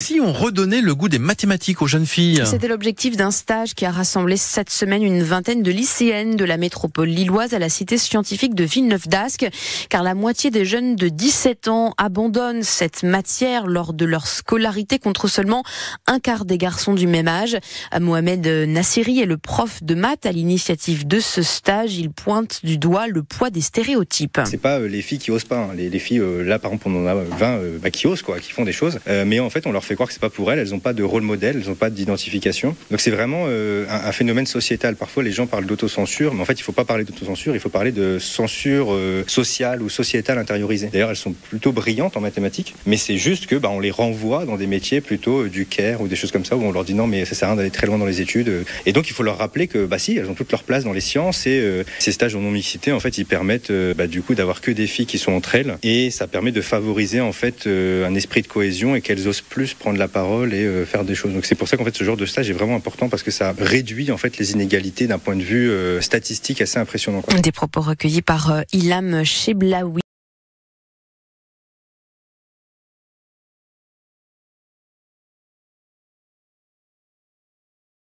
Si on redonnait le goût des mathématiques aux jeunes filles. C'était l'objectif d'un stage qui a rassemblé cette semaine une vingtaine de lycéennes de la métropole lilloise à la cité scientifique de Villeneuve-d'Ascq, car la moitié des jeunes de 17 ans abandonnent cette matière lors de leur scolarité contre seulement un quart des garçons du même âge. Mohamed Nassiri est le prof de maths à l'initiative de ce stage. Il pointe du doigt le poids des stéréotypes. C'est pas les filles qui osent pas. Les filles, là par exemple on en a 20 qui osent, qui font des choses. Mais en fait on leur fait croire que c'est pas pour elles. Elles n'ont pas de rôle modèle, elles n'ont pas d'identification. Donc c'est vraiment un phénomène sociétal. Parfois les gens parlent d'autocensure, mais en fait il faut pas parler d'autocensure, il faut parler de censure sociale ou sociétale intériorisée. D'ailleurs elles sont plutôt brillantes en mathématiques, mais c'est juste que on les renvoie dans des métiers plutôt du care ou des choses comme ça où on leur dit non mais ça sert à rien d'aller très loin dans les études. Et donc il faut leur rappeler que si, elles ont toute leur place dans les sciences et ces stages en non-mixité en fait ils permettent du coup d'avoir que des filles qui sont entre elles et ça permet de favoriser en fait un esprit de cohésion et qu'elles osent plus prendre la parole et faire des choses. Donc c'est pour ça qu'en fait ce genre de stage est vraiment important parce que ça réduit en fait les inégalités d'un point de vue statistique assez impressionnant. Des propos recueillis par Ilham Cheblaoui.